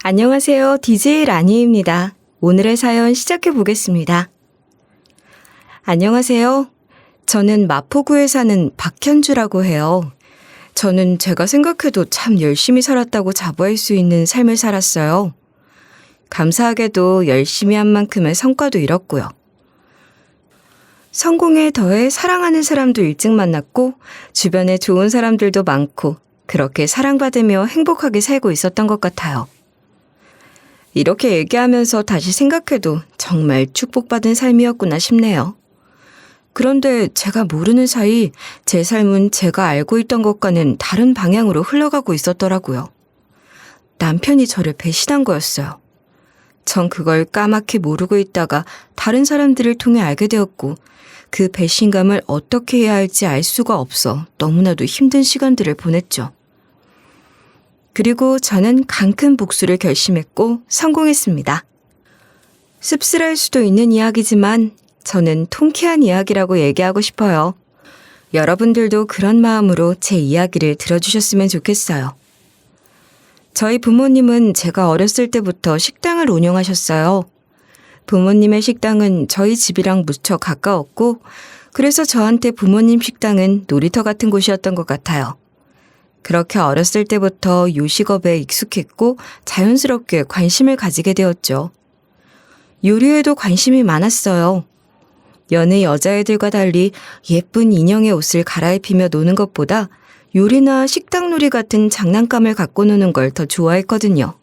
안녕하세요. DJ 라니입니다. 오늘의 사연 시작해 보겠습니다. 안녕하세요. 저는 마포구에 사는 박현주라고 해요. 저는 제가 생각해도 참 열심히 살았다고 자부할 수 있는 삶을 살았어요. 감사하게도 열심히 한 만큼의 성과도 이뤘고요. 성공에 더해 사랑하는 사람도 일찍 만났고 주변에 좋은 사람들도 많고 그렇게 사랑받으며 행복하게 살고 있었던 것 같아요. 이렇게 얘기하면서 다시 생각해도 정말 축복받은 삶이었구나 싶네요. 그런데 제가 모르는 사이 제 삶은 제가 알고 있던 것과는 다른 방향으로 흘러가고 있었더라고요. 남편이 저를 배신한 거였어요. 전 그걸 까맣게 모르고 있다가 다른 사람들을 통해 알게 되었고 그 배신감을 어떻게 해야 할지 알 수가 없어 너무나도 힘든 시간들을 보냈죠. 그리고 저는 강큰 복수를 결심했고 성공했습니다. 씁쓸할 수도 있는 이야기지만 저는 통쾌한 이야기라고 얘기하고 싶어요. 여러분들도 그런 마음으로 제 이야기를 들어주셨으면 좋겠어요. 저희 부모님은 제가 어렸을 때부터 식당을 운영하셨어요. 부모님의 식당은 저희 집이랑 무척 가까웠고 그래서 저한테 부모님 식당은 놀이터 같은 곳이었던 것 같아요. 그렇게 어렸을 때부터 요식업에 익숙했고 자연스럽게 관심을 가지게 되었죠. 요리에도 관심이 많았어요. 여느 여자애들과 달리 예쁜 인형의 옷을 갈아입히며 노는 것보다 요리나 식당놀이 같은 장난감을 갖고 노는 걸 더 좋아했거든요.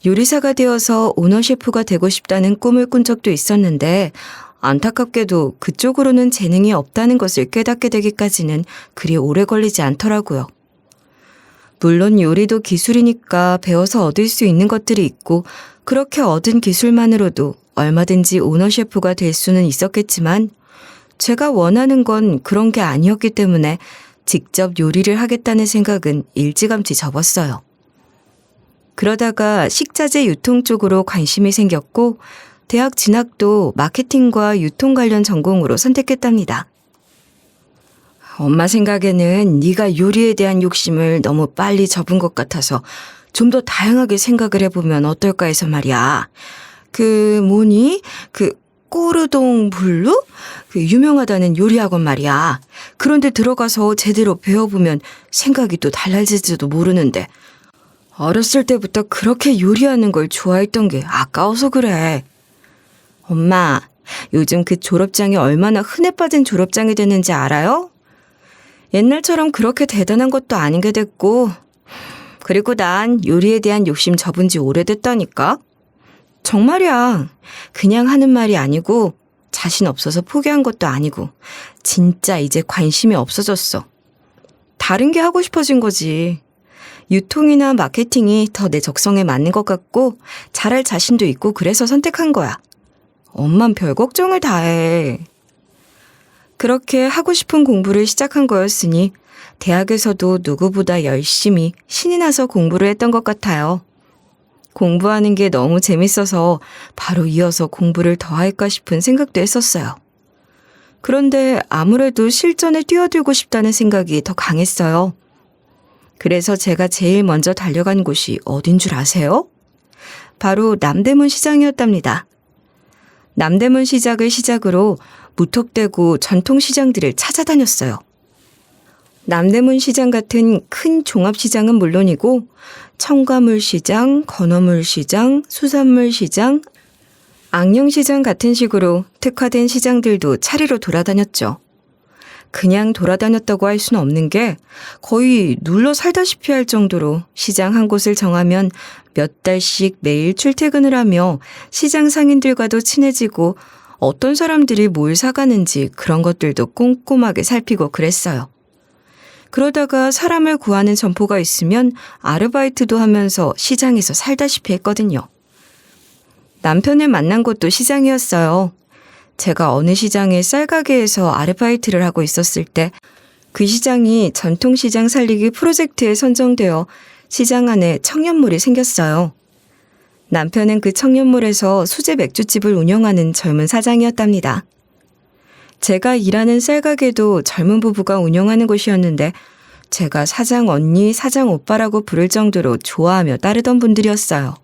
요리사가 되어서 오너 셰프가 되고 싶다는 꿈을 꾼 적도 있었는데 안타깝게도 그쪽으로는 재능이 없다는 것을 깨닫게 되기까지는 그리 오래 걸리지 않더라고요. 물론 요리도 기술이니까 배워서 얻을 수 있는 것들이 있고 그렇게 얻은 기술만으로도 얼마든지 오너 셰프가 될 수는 있었겠지만 제가 원하는 건 그런 게 아니었기 때문에 직접 요리를 하겠다는 생각은 일찌감치 접었어요. 그러다가 식자재 유통 쪽으로 관심이 생겼고 대학 진학도 마케팅과 유통 관련 전공으로 선택했답니다. 엄마 생각에는 네가 요리에 대한 욕심을 너무 빨리 접은 것 같아서 좀 더 다양하게 생각을 해보면 어떨까 해서 말이야. 꼬르동 블루? 유명하다는 요리학원 말이야. 그런데 들어가서 제대로 배워보면 생각이 또 달라질지도 모르는데 어렸을 때부터 그렇게 요리하는 걸 좋아했던 게 아까워서 그래. 엄마, 요즘 그 졸업장이 얼마나 흔해 빠진 졸업장이 됐는지 알아요? 옛날처럼 그렇게 대단한 것도 아닌 게 됐고 그리고 난 요리에 대한 욕심 접은 지 오래됐다니까? 정말이야. 그냥 하는 말이 아니고 자신 없어서 포기한 것도 아니고 진짜 이제 관심이 없어졌어. 다른 게 하고 싶어진 거지. 유통이나 마케팅이 더 내 적성에 맞는 것 같고 잘할 자신도 있고 그래서 선택한 거야. 엄만 별 걱정을 다 해. 그렇게 하고 싶은 공부를 시작한 거였으니 대학에서도 누구보다 열심히 신이 나서 공부를 했던 것 같아요. 공부하는 게 너무 재밌어서 바로 이어서 공부를 더 할까 싶은 생각도 했었어요. 그런데 아무래도 실전에 뛰어들고 싶다는 생각이 더 강했어요. 그래서 제가 제일 먼저 달려간 곳이 어딘 줄 아세요? 바로 남대문 시장이었답니다. 남대문 시장을 시작으로 무턱대고 전통시장들을 찾아다녔어요. 남대문 시장 같은 큰 종합시장은 물론이고 청과물시장, 건어물시장, 수산물시장, 앙령시장 같은 식으로 특화된 시장들도 차례로 돌아다녔죠. 그냥 돌아다녔다고 할 수는 없는 게 거의 눌러 살다시피 할 정도로 시장 한 곳을 정하면 몇 달씩 매일 출퇴근을 하며 시장 상인들과도 친해지고 어떤 사람들이 뭘 사가는지 그런 것들도 꼼꼼하게 살피고 그랬어요. 그러다가 사람을 구하는 점포가 있으면 아르바이트도 하면서 시장에서 살다시피 했거든요. 남편을 만난 곳도 시장이었어요. 제가 어느 시장의 쌀가게에서 아르바이트를 하고 있었을 때 그 시장이 전통시장 살리기 프로젝트에 선정되어 시장 안에 청년몰이 생겼어요. 남편은 그 청년몰에서 수제 맥주집을 운영하는 젊은 사장이었답니다. 제가 일하는 쌀가게도 젊은 부부가 운영하는 곳이었는데 제가 사장 언니, 사장 오빠라고 부를 정도로 좋아하며 따르던 분들이었어요.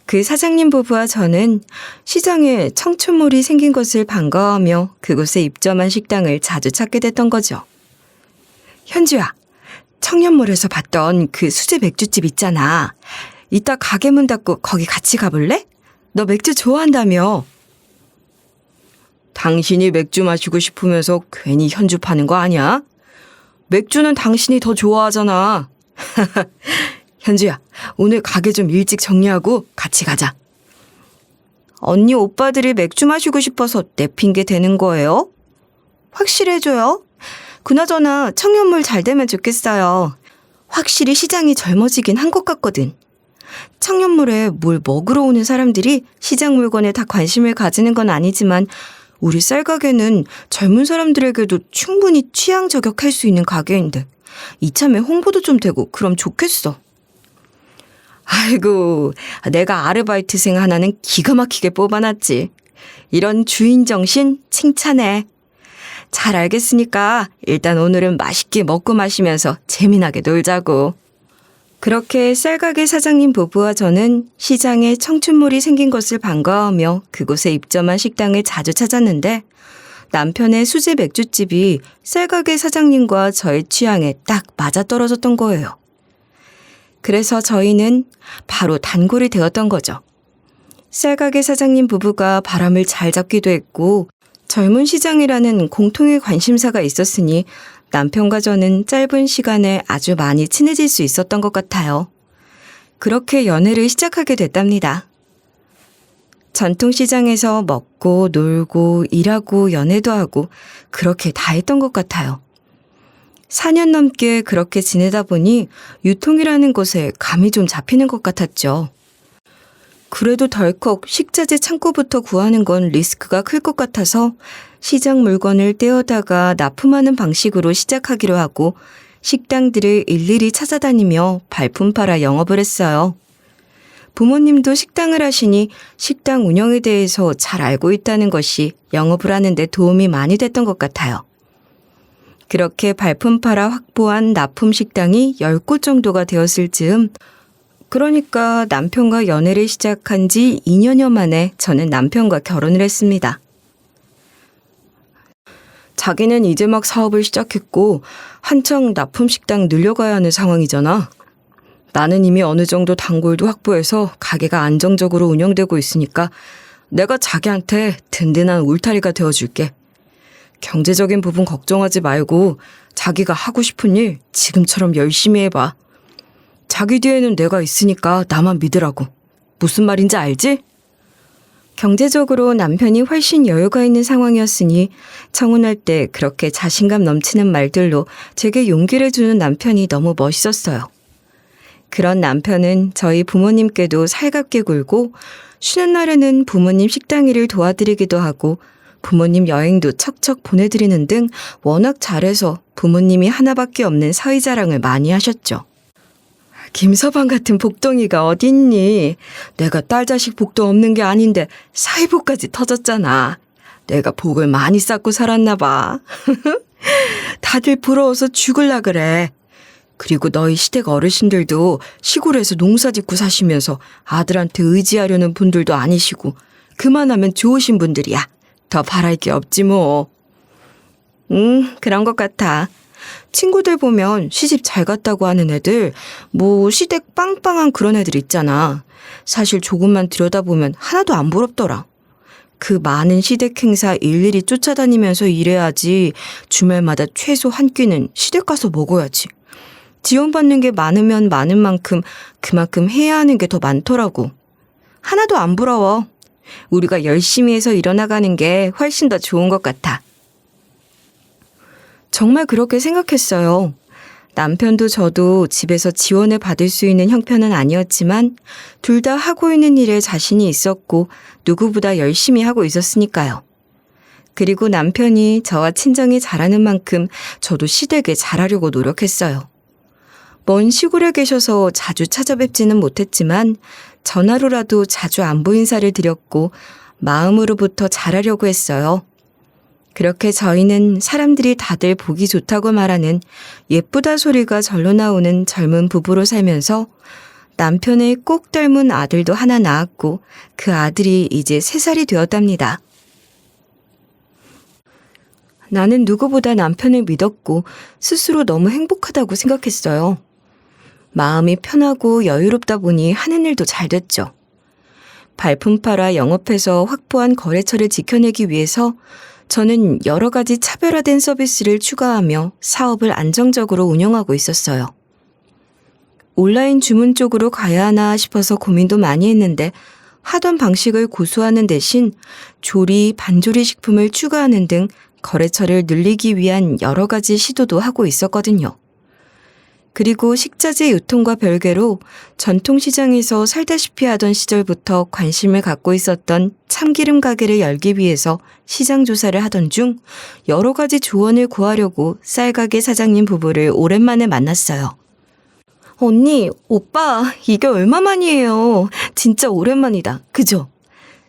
그 사장님 부부와 저는 시장에 청춘몰이 생긴 것을 반가워하며 그곳에 입점한 식당을 자주 찾게 됐던 거죠. 현주야, 청년몰에서 봤던 그 수제 맥주집 있잖아. 이따 가게 문 닫고 거기 같이 가볼래? 너 맥주 좋아한다며. 당신이 맥주 마시고 싶으면서 괜히 현주 파는 거 아니야? 맥주는 당신이 더 좋아하잖아. 현주야, 오늘 가게 좀 일찍 정리하고 같이 가자. 언니 오빠들이 맥주 마시고 싶어서 내 핑계 대는 거예요? 확실해줘요. 그나저나 청년몰 잘 되면 좋겠어요. 확실히 시장이 젊어지긴 한 것 같거든. 청년몰에 뭘 먹으러 오는 사람들이 시장 물건에 다 관심을 가지는 건 아니지만 우리 쌀가게는 젊은 사람들에게도 충분히 취향 저격할 수 있는 가게인데 이참에 홍보도 좀 되고 그럼 좋겠어. 아이고, 내가 아르바이트생 하나는 기가 막히게 뽑아놨지. 이런 주인 정신 칭찬해. 잘 알겠으니까 일단 오늘은 맛있게 먹고 마시면서 재미나게 놀자고. 그렇게 쌀가게 사장님 부부와 저는 시장에 청춘몰이 생긴 것을 반가워하며 그곳에 입점한 식당을 자주 찾았는데 남편의 수제 맥주집이 쌀가게 사장님과 저의 취향에 딱 맞아떨어졌던 거예요. 그래서 저희는 바로 단골이 되었던 거죠. 쌀가게 사장님 부부가 바람을 잘 잡기도 했고 젊은 시장이라는 공통의 관심사가 있었으니 남편과 저는 짧은 시간에 아주 많이 친해질 수 있었던 것 같아요. 그렇게 연애를 시작하게 됐답니다. 전통시장에서 먹고 놀고 일하고 연애도 하고 그렇게 다 했던 것 같아요. 4년 넘게 그렇게 지내다 보니 유통이라는 곳에 감이 좀 잡히는 것 같았죠. 그래도 덜컥 식자재 창고부터 구하는 건 리스크가 클 것 같아서 시장 물건을 떼어다가 납품하는 방식으로 시작하기로 하고 식당들을 일일이 찾아다니며 발품 팔아 영업을 했어요. 부모님도 식당을 하시니 식당 운영에 대해서 잘 알고 있다는 것이 영업을 하는 데 도움이 많이 됐던 것 같아요. 그렇게 발품 팔아 확보한 납품 식당이 10곳 정도가 되었을 즈음, 그러니까 남편과 연애를 시작한 지 2년여 만에 저는 남편과 결혼을 했습니다. 자기는 이제 막 사업을 시작했고 한창 납품 식당 늘려가야 하는 상황이잖아. 나는 이미 어느 정도 단골도 확보해서 가게가 안정적으로 운영되고 있으니까 내가 자기한테 든든한 울타리가 되어줄게. 경제적인 부분 걱정하지 말고 자기가 하고 싶은 일 지금처럼 열심히 해봐. 자기 뒤에는 내가 있으니까 나만 믿으라고. 무슨 말인지 알지? 경제적으로 남편이 훨씬 여유가 있는 상황이었으니 청혼할 때 그렇게 자신감 넘치는 말들로 제게 용기를 주는 남편이 너무 멋있었어요. 그런 남편은 저희 부모님께도 살갑게 굴고 쉬는 날에는 부모님 식당 일을 도와드리기도 하고 부모님 여행도 척척 보내드리는 등 워낙 잘해서 부모님이 하나밖에 없는 사위 자랑을 많이 하셨죠. 김서방 같은 복덩이가 어딨니? 내가 딸 자식 복도 없는 게 아닌데 사위복까지 터졌잖아. 내가 복을 많이 쌓고 살았나 봐. 다들 부러워서 죽을라 그래. 그리고 너희 시댁 어르신들도 시골에서 농사 짓고 사시면서 아들한테 의지하려는 분들도 아니시고 그만하면 좋으신 분들이야. 더 바랄 게 없지 뭐. 그런 것 같아. 친구들 보면 시집 잘 갔다고 하는 애들, 뭐 시댁 빵빵한 그런 애들 있잖아. 사실 조금만 들여다보면 하나도 안 부럽더라. 그 많은 시댁 행사 일일이 쫓아다니면서 일해야지 주말마다 최소 한 끼는 시댁 가서 먹어야지. 지원받는 게 많으면 많은 만큼 그만큼 해야 하는 게 더 많더라고. 하나도 안 부러워. 우리가 열심히 해서 일어나가는 게 훨씬 더 좋은 것 같아. 정말 그렇게 생각했어요. 남편도 저도 집에서 지원을 받을 수 있는 형편은 아니었지만 둘 다 하고 있는 일에 자신이 있었고 누구보다 열심히 하고 있었으니까요. 그리고 남편이 저와 친정이 잘하는 만큼 저도 시댁에 잘하려고 노력했어요. 먼 시골에 계셔서 자주 찾아뵙지는 못했지만 전화로라도 자주 안부 인사를 드렸고 마음으로부터 잘하려고 했어요. 그렇게 저희는 사람들이 다들 보기 좋다고 말하는 예쁘다 소리가 절로 나오는 젊은 부부로 살면서 남편의 꼭 닮은 아들도 하나 낳았고 그 아들이 이제 3살이 되었답니다. 나는 누구보다 남편을 믿었고 스스로 너무 행복하다고 생각했어요. 마음이 편하고 여유롭다 보니 하는 일도 잘 됐죠. 발품 팔아 영업해서 확보한 거래처를 지켜내기 위해서 저는 여러 가지 차별화된 서비스를 추가하며 사업을 안정적으로 운영하고 있었어요. 온라인 주문 쪽으로 가야 하나 싶어서 고민도 많이 했는데 하던 방식을 고수하는 대신 조리, 반조리 식품을 추가하는 등 거래처를 늘리기 위한 여러 가지 시도도 하고 있었거든요. 그리고 식자재 유통과 별개로 전통시장에서 살다시피 하던 시절부터 관심을 갖고 있었던 참기름 가게를 열기 위해서 시장 조사를 하던 중 여러 가지 조언을 구하려고 쌀가게 사장님 부부를 오랜만에 만났어요. 언니, 오빠, 이게 얼마만이에요? 진짜 오랜만이다. 그죠?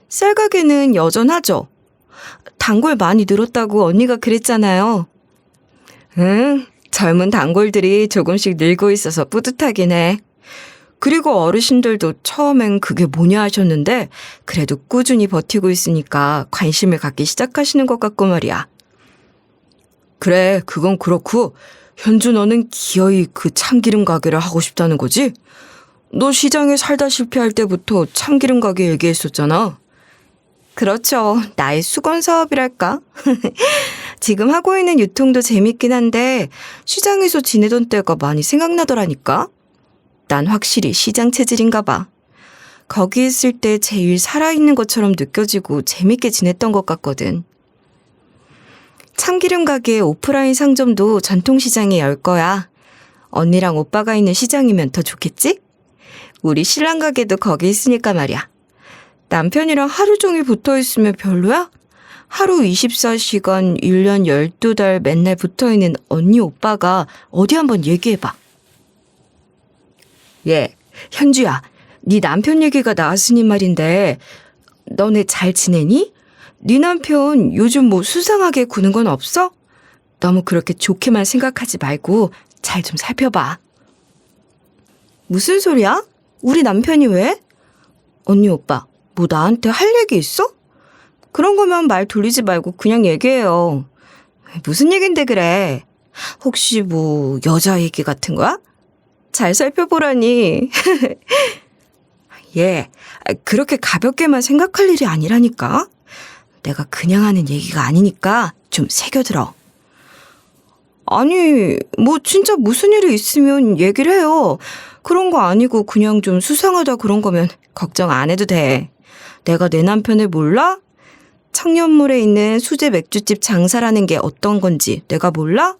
쌀가게는 여전하죠? 단골 많이 늘었다고 언니가 그랬잖아요. 응, 젊은 단골들이 조금씩 늘고 있어서 뿌듯하긴 해. 그리고 어르신들도 처음엔 그게 뭐냐 하셨는데 그래도 꾸준히 버티고 있으니까 관심을 갖기 시작하시는 것 같고 말이야. 그래, 그건 그렇고 현주 너는 기어이 그 참기름 가게를 하고 싶다는 거지? 너 시장에 살다시피 할 때부터 참기름 가게 얘기했었잖아. 그렇죠. 나의 수건 사업이랄까? 지금 하고 있는 유통도 재밌긴 한데 시장에서 지내던 때가 많이 생각나더라니까? 난 확실히 시장 체질인가 봐. 거기 있을 때 제일 살아있는 것처럼 느껴지고 재밌게 지냈던 것 같거든. 참기름 가게 오프라인 상점도 전통시장에 열 거야. 언니랑 오빠가 있는 시장이면 더 좋겠지? 우리 신랑 가게도 거기 있으니까 말이야. 남편이랑 하루 종일 붙어있으면 별로야? 하루 24시간 1년 12달 맨날 붙어있는 언니 오빠가 어디 한번 얘기해봐. 예, 현주야, 네 남편 얘기가 나왔으니 말인데 너네 잘 지내니? 네 남편 요즘 뭐 수상하게 구는 건 없어? 너무 그렇게 좋게만 생각하지 말고 잘 좀 살펴봐. 무슨 소리야? 우리 남편이 왜? 언니 오빠, 뭐 나한테 할 얘기 있어? 그런 거면 말 돌리지 말고 그냥 얘기해요. 무슨 얘긴데 그래? 혹시 뭐 여자 얘기 같은 거야? 잘 살펴보라니. 예, 그렇게 가볍게만 생각할 일이 아니라니까. 내가 그냥 하는 얘기가 아니니까 좀 새겨들어. 아니, 뭐 진짜 무슨 일이 있으면 얘기를 해요. 그런 거 아니고 그냥 좀 수상하다 그런 거면 걱정 안 해도 돼. 내가 내 남편을 몰라? 청년몰에 있는 수제 맥주집 장사라는 게 어떤 건지 내가 몰라?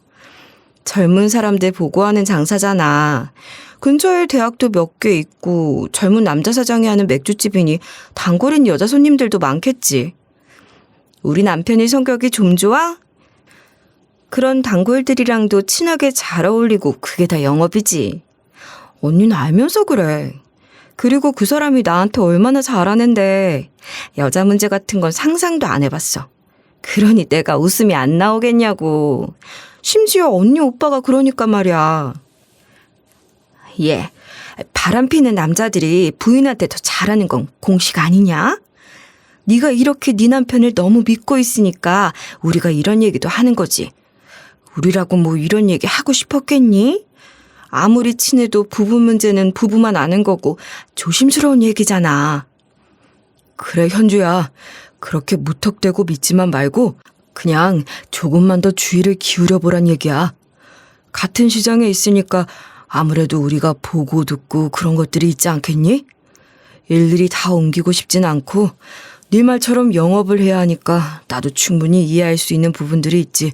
젊은 사람들 보고하는 장사잖아. 근처에 대학도 몇 개 있고 젊은 남자 사장이 하는 맥주집이니 단골인 여자 손님들도 많겠지. 우리 남편이 성격이 좀 좋아? 그런 단골들이랑도 친하게 잘 어울리고 그게 다 영업이지. 언니는 알면서 그래. 그리고 그 사람이 나한테 얼마나 잘하는데 여자 문제 같은 건 상상도 안 해봤어. 그러니 내가 웃음이 안 나오겠냐고. 심지어 언니 오빠가 그러니까 말이야. 예, 바람피는 남자들이 부인한테 더 잘하는 건 공식 아니냐? 네가 이렇게 네 남편을 너무 믿고 있으니까 우리가 이런 얘기도 하는 거지. 우리라고 뭐 이런 얘기 하고 싶었겠니? 아무리 친해도 부부 문제는 부부만 아는 거고 조심스러운 얘기잖아. 그래 현주야, 그렇게 무턱대고 믿지만 말고 그냥 조금만 더 주의를 기울여보란 얘기야. 같은 시장에 있으니까 아무래도 우리가 보고 듣고 그런 것들이 있지 않겠니? 일일이 다 옮기고 싶진 않고 네 말처럼 영업을 해야 하니까 나도 충분히 이해할 수 있는 부분들이 있지.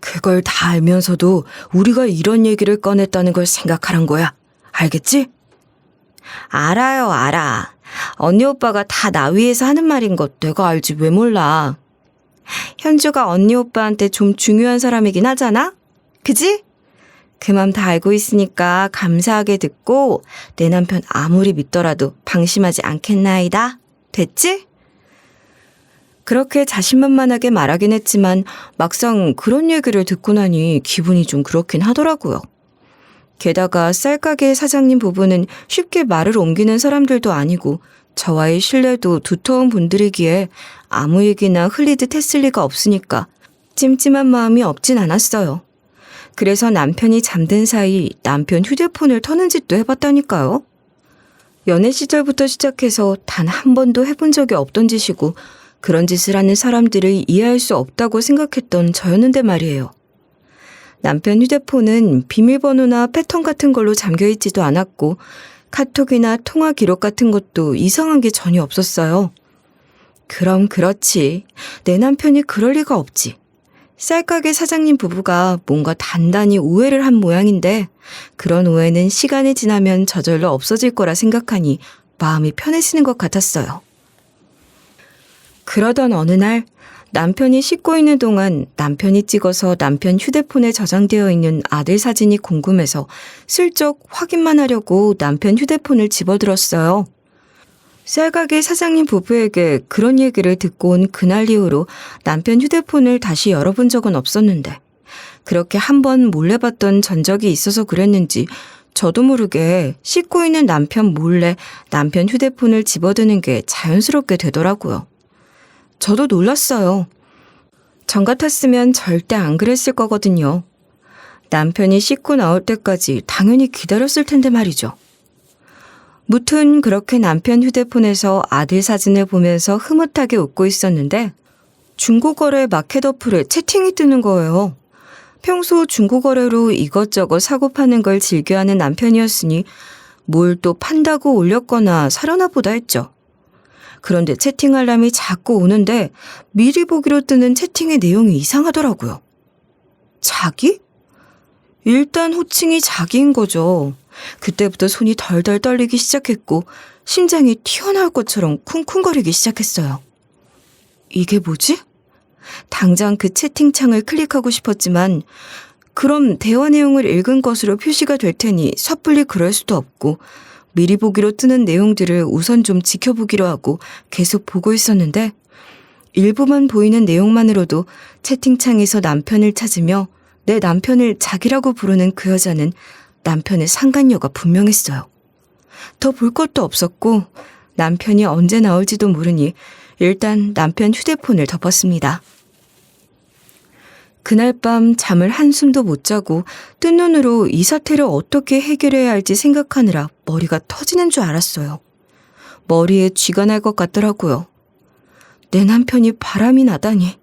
그걸 다 알면서도 우리가 이런 얘기를 꺼냈다는 걸 생각하란 거야. 알겠지? 알아요, 알아. 언니 오빠가 다 나 위해서 하는 말인 것 내가 알지 왜 몰라. 현주가 언니 오빠한테 좀 중요한 사람이긴 하잖아? 그지? 그 맘 다 알고 있으니까 감사하게 듣고 내 남편 아무리 믿더라도 방심하지 않겠나이다. 됐지? 그렇게 자신만만하게 말하긴 했지만 막상 그런 얘기를 듣고 나니 기분이 좀 그렇긴 하더라고요. 게다가 쌀가게 사장님 부부는 쉽게 말을 옮기는 사람들도 아니고 저와의 신뢰도 두터운 분들이기에 아무 얘기나 흘리듯 했을 리가 없으니까 찜찜한 마음이 없진 않았어요. 그래서 남편이 잠든 사이 남편 휴대폰을 터는 짓도 해봤다니까요. 연애 시절부터 시작해서 단 한 번도 해본 적이 없던 짓이고 그런 짓을 하는 사람들을 이해할 수 없다고 생각했던 저였는데 말이에요. 남편 휴대폰은 비밀번호나 패턴 같은 걸로 잠겨있지도 않았고 카톡이나 통화 기록 같은 것도 이상한 게 전혀 없었어요. 그럼 그렇지. 내 남편이 그럴 리가 없지. 쌀가게 사장님 부부가 뭔가 단단히 오해를 한 모양인데 그런 오해는 시간이 지나면 저절로 없어질 거라 생각하니 마음이 편해지는 것 같았어요. 그러던 어느 날 남편이 씻고 있는 동안 남편이 찍어서 남편 휴대폰에 저장되어 있는 아들 사진이 궁금해서 슬쩍 확인만 하려고 남편 휴대폰을 집어들었어요. 쌀가게 사장님 부부에게 그런 얘기를 듣고 온 그날 이후로 남편 휴대폰을 다시 열어본 적은 없었는데 그렇게 한 번 몰래 봤던 전적이 있어서 그랬는지 저도 모르게 씻고 있는 남편 몰래 남편 휴대폰을 집어드는 게 자연스럽게 되더라고요. 저도 놀랐어요. 전 같았으면 절대 안 그랬을 거거든요. 남편이 씻고 나올 때까지 당연히 기다렸을 텐데 말이죠. 무튼 그렇게 남편 휴대폰에서 아들 사진을 보면서 흐뭇하게 웃고 있었는데 중고거래 마켓 어플에 채팅이 뜨는 거예요. 평소 중고거래로 이것저것 사고 파는 걸 즐겨하는 남편이었으니 뭘 또 판다고 올렸거나 사려나 보다 했죠. 그런데 채팅 알람이 자꾸 오는데 미리 보기로 뜨는 채팅의 내용이 이상하더라고요. 자기? 일단 호칭이 자기인 거죠. 그때부터 손이 덜덜 떨리기 시작했고 심장이 튀어나올 것처럼 쿵쿵거리기 시작했어요. 이게 뭐지? 당장 그 채팅창을 클릭하고 싶었지만 그럼 대화 내용을 읽은 것으로 표시가 될 테니 섣불리 그럴 수도 없고 미리 보기로 뜨는 내용들을 우선 좀 지켜보기로 하고 계속 보고 있었는데 일부만 보이는 내용만으로도 채팅창에서 남편을 찾으며 내 남편을 자기라고 부르는 그 여자는 남편의 상간녀가 분명했어요. 더 볼 것도 없었고 남편이 언제 나올지도 모르니 일단 남편 휴대폰을 덮었습니다. 그날 밤 잠을 한숨도 못 자고 뜬 눈으로 이 사태를 어떻게 해결해야 할지 생각하느라 머리가 터지는 줄 알았어요. 머리에 쥐가 날 것 같더라고요. 내 남편이 바람이 나다니.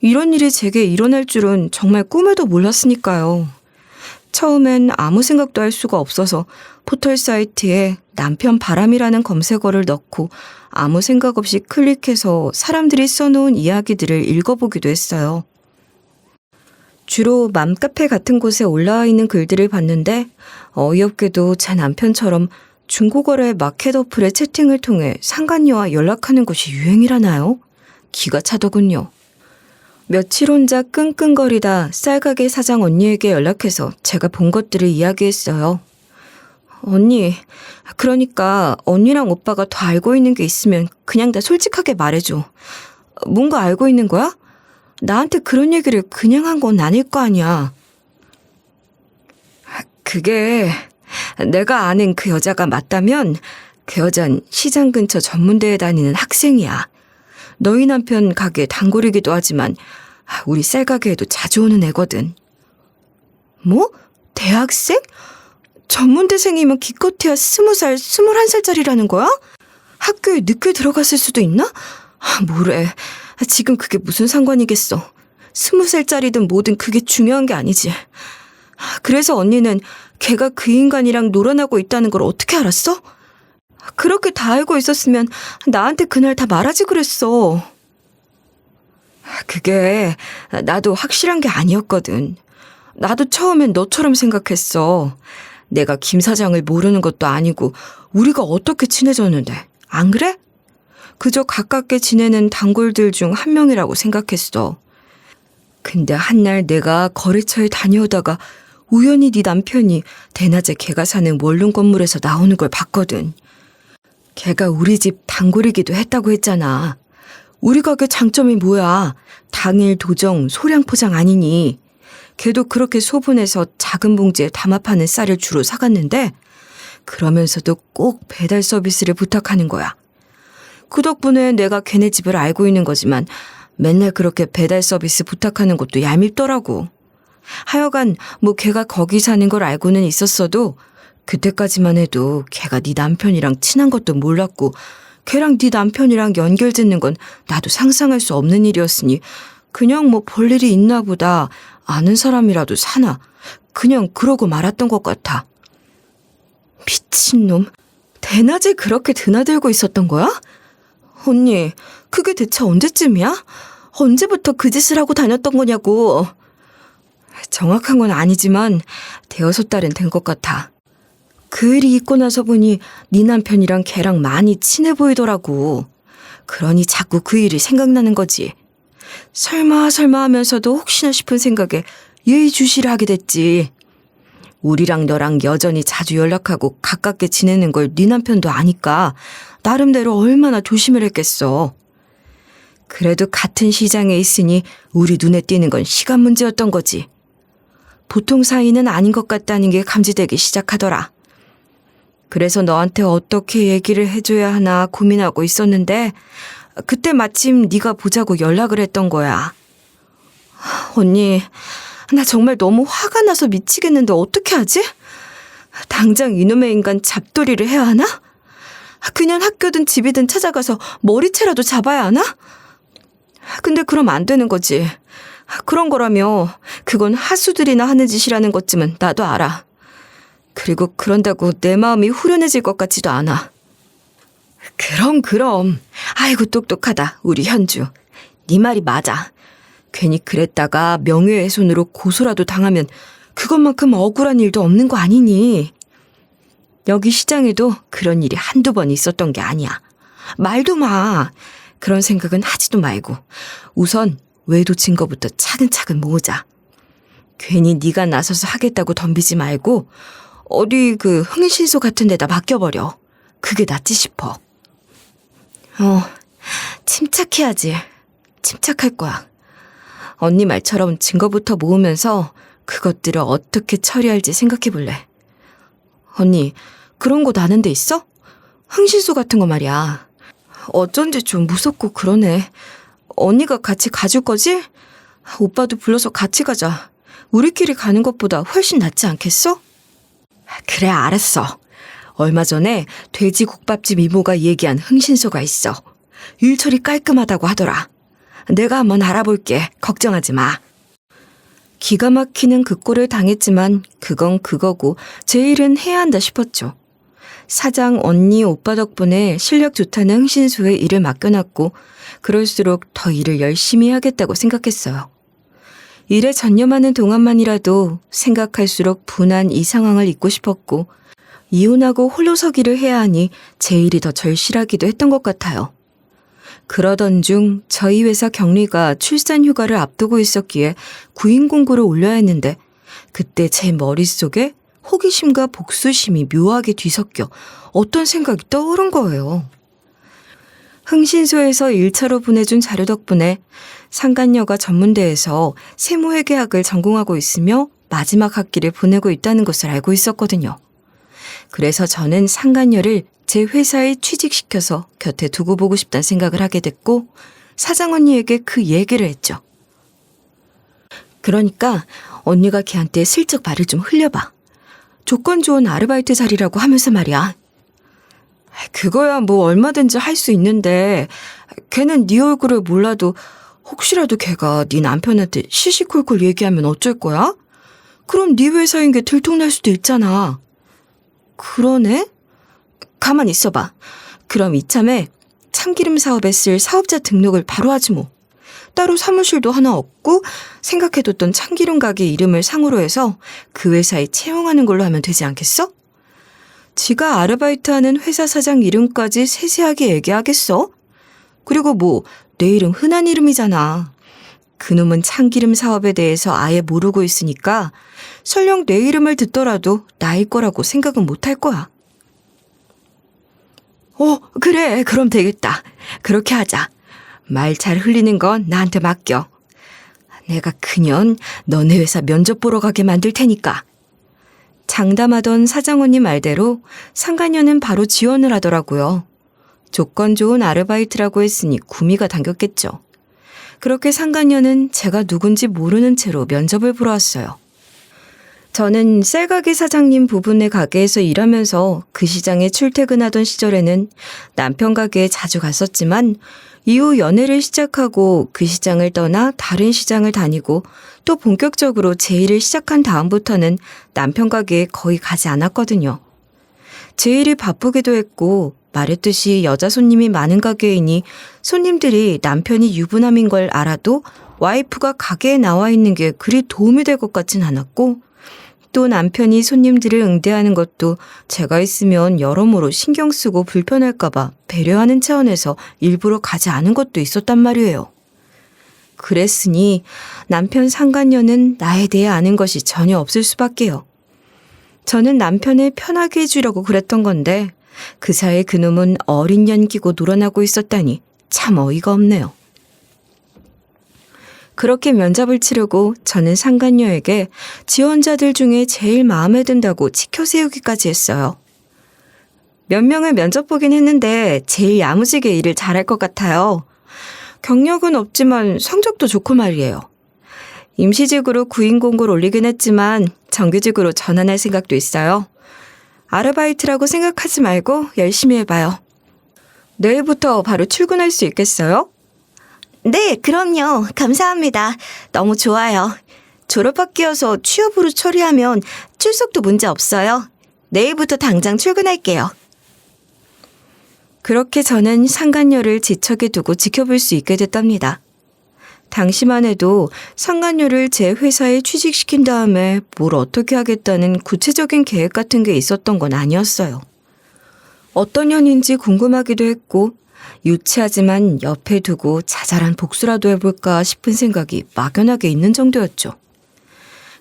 이런 일이 제게 일어날 줄은 정말 꿈에도 몰랐으니까요. 처음엔 아무 생각도 할 수가 없어서 포털 사이트에 남편 바람이라는 검색어를 넣고 아무 생각 없이 클릭해서 사람들이 써놓은 이야기들을 읽어보기도 했어요. 주로 맘카페 같은 곳에 올라와 있는 글들을 봤는데 어이없게도 제 남편처럼 중고거래 마켓 어플의 채팅을 통해 상간녀와 연락하는 것이 유행이라나요? 기가 차더군요. 며칠 혼자 끙끙거리다 쌀가게 사장 언니에게 연락해서 제가 본 것들을 이야기했어요. 언니, 그러니까 언니랑 오빠가 더 알고 있는 게 있으면 그냥 다 솔직하게 말해줘. 뭔가 알고 있는 거야? 나한테 그런 얘기를 그냥 한 건 아닐 거 아니야. 그게 내가 아는 그 여자가 맞다면 그 여잔 시장 근처 전문대에 다니는 학생이야. 너희 남편 가게 단골이기도 하지만 우리 쌀가게에도 자주 오는 애거든. 뭐? 대학생? 전문대생이면 기껏해야 20살, 21살짜리라는 거야? 학교에 늦게 들어갔을 수도 있나? 뭐래. 지금 그게 무슨 상관이겠어. 20살짜리든 뭐든 그게 중요한 게 아니지. 그래서 언니는 걔가 그 인간이랑 놀아나고 있다는 걸 어떻게 알았어? 그렇게 다 알고 있었으면 나한테 그날 다 말하지 그랬어. 그게 나도 확실한 게 아니었거든. 나도 처음엔 너처럼 생각했어. 내가 김 사장을 모르는 것도 아니고 우리가 어떻게 친해졌는데. 안 그래? 그저 가깝게 지내는 단골들 중 한 명이라고 생각했어. 근데 한날 내가 거래처에 다녀오다가 우연히 네 남편이 대낮에 걔가 사는 원룸 건물에서 나오는 걸 봤거든. 걔가 우리 집 단골이기도 했다고 했잖아. 우리 가게 장점이 뭐야? 당일 도정, 소량 포장 아니니. 걔도 그렇게 소분해서 작은 봉지에 담아 파는 쌀을 주로 사갔는데 그러면서도 꼭 배달 서비스를 부탁하는 거야. 그 덕분에 내가 걔네 집을 알고 있는 거지만 맨날 그렇게 배달 서비스 부탁하는 것도 얄밉더라고. 하여간 뭐 걔가 거기 사는 걸 알고는 있었어도 그때까지만 해도 걔가 네 남편이랑 친한 것도 몰랐고 걔랑 네 남편이랑 연결짓는 건 나도 상상할 수 없는 일이었으니 그냥 뭐 볼 일이 있나 보다, 아는 사람이라도 사나, 그냥 그러고 말았던 것 같아. 미친놈, 대낮에 그렇게 드나들고 있었던 거야? 언니, 그게 대체 언제쯤이야? 언제부터 그 짓을 하고 다녔던 거냐고. 정확한 건 아니지만 대여섯 달은 된 것 같아. 그 일이 있고 나서 보니 네 남편이랑 걔랑 많이 친해 보이더라고. 그러니 자꾸 그 일이 생각나는 거지. 설마 하면서도 혹시나 싶은 생각에 예의주시를 하게 됐지. 우리랑 너랑 여전히 자주 연락하고 가깝게 지내는 걸 네 남편도 아니까 나름대로 얼마나 조심을 했겠어. 그래도 같은 시장에 있으니 우리 눈에 띄는 건 시간 문제였던 거지. 보통 사이는 아닌 것 같다는 게 감지되기 시작하더라. 그래서 너한테 어떻게 얘기를 해줘야 하나 고민하고 있었는데 그때 마침 네가 보자고 연락을 했던 거야. 언니, 나 정말 너무 화가 나서 미치겠는데 어떻게 하지? 당장 이놈의 인간 잡돌이를 해야 하나? 그냥 학교든 집이든 찾아가서 머리채라도 잡아야 하나? 근데 그럼 안 되는 거지. 그런 거라며 그건 하수들이나 하는 짓이라는 것쯤은 나도 알아. 그리고 그런다고 내 마음이 후련해질 것 같지도 않아. 그럼. 아이고 똑똑하다 우리 현주. 네 말이 맞아. 괜히 그랬다가 명예훼손으로 고소라도 당하면 그것만큼 억울한 일도 없는 거 아니니. 여기 시장에도 그런 일이 한두 번 있었던 게 아니야. 말도 마. 그런 생각은 하지도 말고 우선 외도 증거부터 차근차근 모으자. 괜히 네가 나서서 하겠다고 덤비지 말고 어디 그 흥신소 같은 데다 맡겨버려. 그게 낫지 싶어. 침착해야지. 침착할 거야. 언니 말처럼 증거부터 모으면서 그것들을 어떻게 처리할지 생각해볼래. 언니, 그런 곳 아는 데 있어? 흥신소 같은 거 말이야. 어쩐지 좀 무섭고 그러네. 언니가 같이 가줄 거지? 오빠도 불러서 같이 가자. 우리끼리 가는 것보다 훨씬 낫지 않겠어? 그래, 알았어. 얼마 전에 돼지국밥집 이모가 얘기한 흥신소가 있어. 일처리 깔끔하다고 하더라. 내가 한번 알아볼게. 걱정하지 마. 기가 막히는 그 꼴을 당했지만 그건 그거고 제 일은 해야 한다 싶었죠. 사장 언니 오빠 덕분에 실력 좋다는 흥신소에 일을 맡겨놨고 그럴수록 더 일을 열심히 하겠다고 생각했어요. 일에 전념하는 동안만이라도 생각할수록 분한 이 상황을 잊고 싶었고 이혼하고 홀로 서기를 해야 하니 제 일이 더 절실하기도 했던 것 같아요. 그러던 중 저희 회사 경리가 출산 휴가를 앞두고 있었기에 구인 공고를 올려야 했는데 그때 제 머릿속에 호기심과 복수심이 묘하게 뒤섞여 어떤 생각이 떠오른 거예요. 흥신소에서 1차로 보내준 자료 덕분에 상간녀가 전문대에서 세무회계학을 전공하고 있으며 마지막 학기를 보내고 있다는 것을 알고 있었거든요. 그래서 저는 상간녀를 제 회사에 취직시켜서 곁에 두고 보고 싶다는 생각을 하게 됐고 사장 언니에게 그 얘기를 했죠. 그러니까 언니가 걔한테 슬쩍 말을 좀 흘려봐. 조건 좋은 아르바이트 자리라고 하면서 말이야. 그거야 뭐 얼마든지 할 수 있는데 걔는 네 얼굴을 몰라도 혹시라도 걔가 네 남편한테 시시콜콜 얘기하면 어쩔 거야? 그럼 네 회사인 게 들통날 수도 있잖아. 그러네? 가만히 있어봐. 그럼 이참에 참기름 사업에 쓸 사업자 등록을 바로 하지 뭐. 따로 사무실도 하나 없고 생각해뒀던 참기름 가게 이름을 상으로 해서 그 회사에 채용하는 걸로 하면 되지 않겠어? 지가 아르바이트하는 회사 사장 이름까지 세세하게 얘기하겠어? 그리고 뭐 내 이름 흔한 이름이잖아. 그놈은 참기름 사업에 대해서 아예 모르고 있으니까 설령 내 이름을 듣더라도 나일 거라고 생각은 못할 거야. 그래. 그럼 되겠다. 그렇게 하자. 말 잘 흘리는 건 나한테 맡겨. 내가 그년 너네 회사 면접 보러 가게 만들 테니까. 장담하던 사장 언니 말대로 상간녀는 바로 지원을 하더라고요. 조건 좋은 아르바이트라고 했으니 구미가 당겼겠죠. 그렇게 상간녀는 제가 누군지 모르는 채로 면접을 보러 왔어요. 저는 쌀가게 사장님 부부네 가게에서 일하면서 그 시장에 출퇴근하던 시절에는 남편 가게에 자주 갔었지만 이후 연애를 시작하고 그 시장을 떠나 다른 시장을 다니고 또 본격적으로 제 일을 시작한 다음부터는 남편 가게에 거의 가지 않았거든요. 제 일이 바쁘기도 했고 말했듯이 여자 손님이 많은 가게이니 손님들이 남편이 유부남인 걸 알아도 와이프가 가게에 나와 있는 게 그리 도움이 될 것 같진 않았고 또 남편이 손님들을 응대하는 것도 제가 있으면 여러모로 신경 쓰고 불편할까봐 배려하는 차원에서 일부러 가지 않은 것도 있었단 말이에요. 그랬으니 남편 상간녀는 나에 대해 아는 것이 전혀 없을 수밖에요. 저는 남편을 편하게 해주려고 그랬던 건데 그 사이에 그놈은 어린 년 끼고 놀아나고 있었다니 참 어이가 없네요. 그렇게 면접을 치르고 저는 상간녀에게 지원자들 중에 제일 마음에 든다고 치켜 세우기까지 했어요. 몇 명을 면접 보긴 했는데 제일 야무지게 일을 잘할 것 같아요. 경력은 없지만 성적도 좋고 말이에요. 임시직으로 구인 공고를 올리긴 했지만 정규직으로 전환할 생각도 있어요. 아르바이트라고 생각하지 말고 열심히 해봐요. 내일부터 바로 출근할 수 있겠어요? 네, 그럼요. 감사합니다. 너무 좋아요. 졸업학기여서 취업으로 처리하면 출석도 문제 없어요. 내일부터 당장 출근할게요. 그렇게 저는 상간녀를 지척에 두고 지켜볼 수 있게 됐답니다. 당시만 해도 상간녀를 제 회사에 취직시킨 다음에 뭘 어떻게 하겠다는 구체적인 계획 같은 게 있었던 건 아니었어요. 어떤 년인지 궁금하기도 했고 유치하지만 옆에 두고 자잘한 복수라도 해볼까 싶은 생각이 막연하게 있는 정도였죠.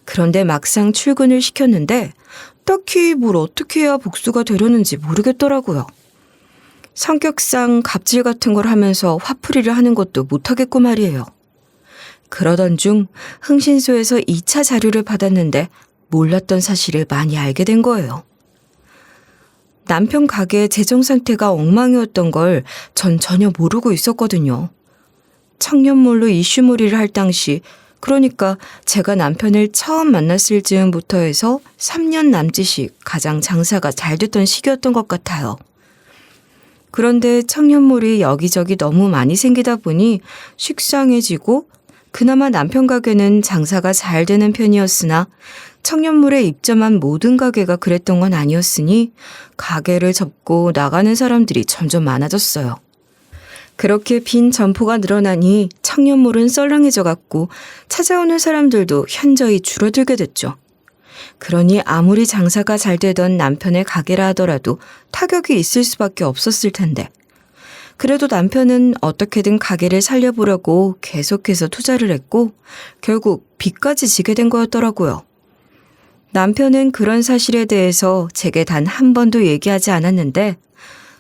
그런데 막상 출근을 시켰는데 딱히 뭘 어떻게 해야 복수가 되려는지 모르겠더라고요. 성격상 갑질 같은 걸 하면서 화풀이를 하는 것도 못하겠고 말이에요. 그러던 중 흥신소에서 2차 자료를 받았는데 몰랐던 사실을 많이 알게 된 거예요. 남편 가게의 재정 상태가 엉망이었던 걸 전 전혀 모르고 있었거든요. 청년몰로 이슈몰이를 할 당시, 그러니까 제가 남편을 처음 만났을 즈음부터 해서 3년 남짓이 가장 장사가 잘 됐던 시기였던 것 같아요. 그런데 청년몰이 여기저기 너무 많이 생기다 보니 식상해지고 그나마 남편 가게는 장사가 잘 되는 편이었으나 청년몰에 입점한 모든 가게가 그랬던 건 아니었으니 가게를 접고 나가는 사람들이 점점 많아졌어요. 그렇게 빈 점포가 늘어나니 청년몰은 썰렁해져 갔고 찾아오는 사람들도 현저히 줄어들게 됐죠. 그러니 아무리 장사가 잘 되던 남편의 가게라 하더라도 타격이 있을 수밖에 없었을 텐데 그래도 남편은 어떻게든 가게를 살려보려고 계속해서 투자를 했고 결국 빚까지 지게 된 거였더라고요. 남편은 그런 사실에 대해서 제게 단 한 번도 얘기하지 않았는데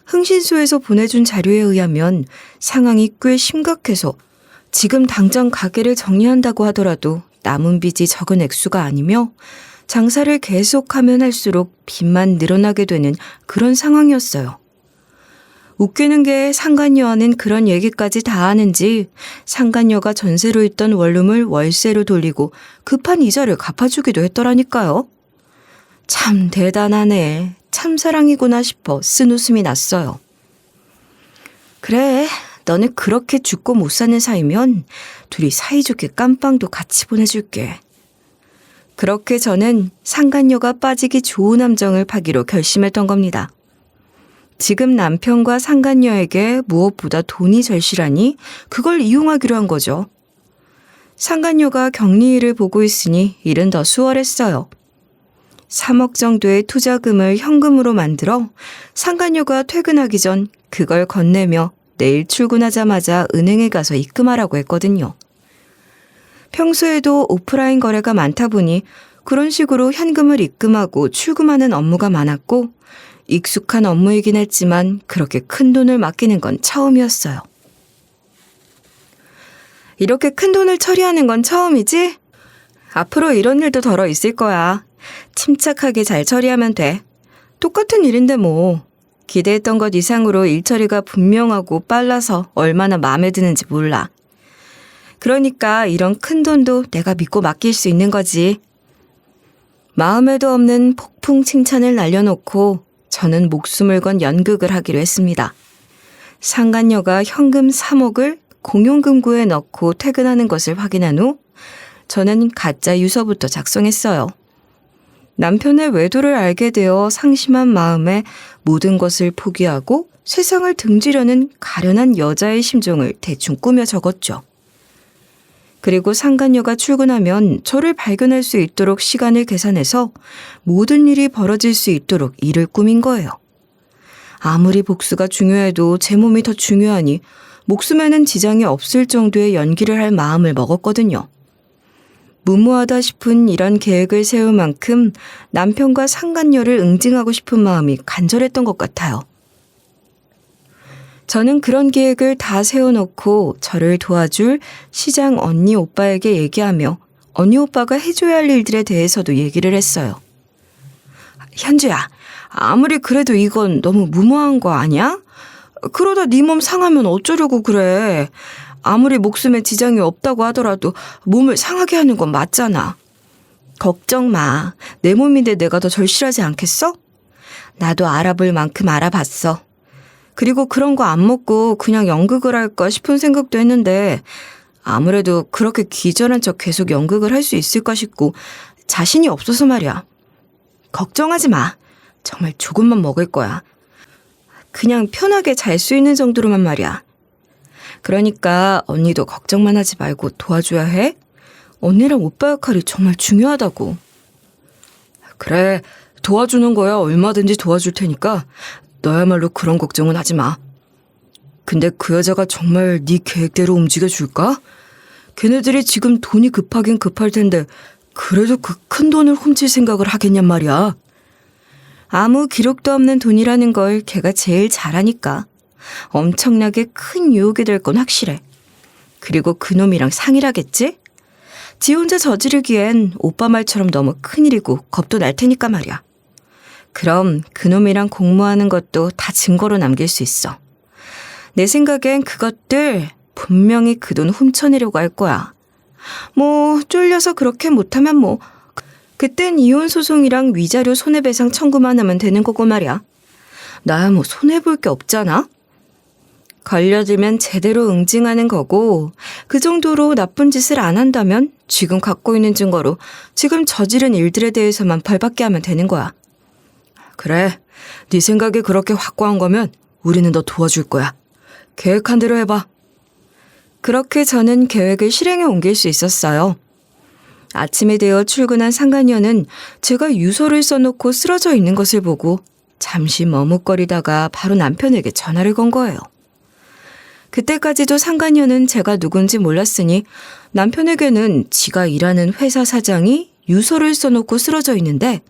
흥신소에서 보내준 자료에 의하면 상황이 꽤 심각해서 지금 당장 가게를 정리한다고 하더라도 남은 빚이 적은 액수가 아니며 장사를 계속하면 할수록 빚만 늘어나게 되는 그런 상황이었어요. 웃기는 게 상간녀와는 그런 얘기까지 다 하는지 상간녀가 전세로 있던 원룸을 월세로 돌리고 급한 이자를 갚아주기도 했더라니까요. 참 대단하네. 참사랑이구나 싶어 쓴웃음이 났어요. 그래, 너네 그렇게 죽고 못 사는 사이면 둘이 사이좋게 깜빵도 같이 보내줄게. 그렇게 저는 상간녀가 빠지기 좋은 함정을 파기로 결심했던 겁니다. 지금 남편과 상간녀에게 무엇보다 돈이 절실하니 그걸 이용하기로 한 거죠. 상간녀가 격리일을 보고 있으니 일은 더 수월했어요. 3억 정도의 투자금을 현금으로 만들어 상간녀가 퇴근하기 전 그걸 건네며 내일 출근하자마자 은행에 가서 입금하라고 했거든요. 평소에도 오프라인 거래가 많다 보니 그런 식으로 현금을 입금하고 출금하는 업무가 많았고 익숙한 업무이긴 했지만 그렇게 큰 돈을 맡기는 건 처음이었어요. 이렇게 큰 돈을 처리하는 건 처음이지? 앞으로 이런 일도 덜어 있을 거야. 침착하게 잘 처리하면 돼. 똑같은 일인데 뭐. 기대했던 것 이상으로 일 처리가 분명하고 빨라서 얼마나 마음에 드는지 몰라. 그러니까 이런 큰 돈도 내가 믿고 맡길 수 있는 거지. 마음에도 없는 폭풍 칭찬을 날려놓고 저는 목숨을 건 연극을 하기로 했습니다. 상간녀가 현금 3억을 공용금고에 넣고 퇴근하는 것을 확인한 후 저는 가짜 유서부터 작성했어요. 남편의 외도를 알게 되어 상심한 마음에 모든 것을 포기하고 세상을 등지려는 가련한 여자의 심정을 대충 꾸며 적었죠. 그리고 상간녀가 출근하면 저를 발견할 수 있도록 시간을 계산해서 모든 일이 벌어질 수 있도록 일을 꾸민 거예요. 아무리 복수가 중요해도 제 몸이 더 중요하니 목숨에는 지장이 없을 정도의 연기를 할 마음을 먹었거든요. 무모하다 싶은 이런 계획을 세울 만큼 남편과 상간녀를 응징하고 싶은 마음이 간절했던 것 같아요. 저는 그런 계획을 다 세워놓고 저를 도와줄 시장 언니 오빠에게 얘기하며 언니 오빠가 해줘야 할 일들에 대해서도 얘기를 했어요. 현주야, 아무리 그래도 이건 너무 무모한 거 아니야? 그러다 네 몸 상하면 어쩌려고 그래. 아무리 목숨에 지장이 없다고 하더라도 몸을 상하게 하는 건 맞잖아. 걱정 마. 내 몸인데 내가 더 절실하지 않겠어? 나도 알아볼 만큼 알아봤어. 그리고 그런 거 안 먹고 그냥 연극을 할까 싶은 생각도 했는데 아무래도 그렇게 기절한 척 계속 연극을 할 수 있을까 싶고 자신이 없어서 말이야. 걱정하지 마. 정말 조금만 먹을 거야. 그냥 편하게 잘 수 있는 정도로만 말이야. 그러니까 언니도 걱정만 하지 말고 도와줘야 해. 언니랑 오빠 역할이 정말 중요하다고. 그래, 도와주는 거야 얼마든지 도와줄 테니까 너야말로 그런 걱정은 하지 마. 근데 그 여자가 정말 네 계획대로 움직여줄까? 걔네들이 지금 돈이 급하긴 급할 텐데 그래도 그 큰 돈을 훔칠 생각을 하겠냔 말이야. 아무 기록도 없는 돈이라는 걸 걔가 제일 잘하니까. 엄청나게 큰 유혹이 될 건 확실해. 그리고 그놈이랑 상의라겠지? 지 혼자 저지르기엔 오빠 말처럼 너무 큰일이고 겁도 날 테니까 말이야. 그럼 그놈이랑 공모하는 것도 다 증거로 남길 수 있어. 내 생각엔 그것들 분명히 그 돈 훔쳐내려고 할 거야. 뭐 쫄려서 그렇게 못하면 뭐 그땐 이혼소송이랑 위자료 손해배상 청구만 하면 되는 거고 말이야. 나야 뭐 손해볼 게 없잖아. 걸려들면 제대로 응징하는 거고 그 정도로 나쁜 짓을 안 한다면 지금 갖고 있는 증거로 지금 저지른 일들에 대해서만 벌받게 하면 되는 거야. 그래, 네 생각이 그렇게 확고한 거면 우리는 너 도와줄 거야. 계획한 대로 해봐. 그렇게 저는 계획을 실행에 옮길 수 있었어요. 아침이 되어 출근한 상간녀는 제가 유서를 써놓고 쓰러져 있는 것을 보고 잠시 머뭇거리다가 바로 남편에게 전화를 건 거예요. 그때까지도 상간녀는 제가 누군지 몰랐으니 남편에게는 지가 일하는 회사 사장이 유서를 써놓고 쓰러져 있는데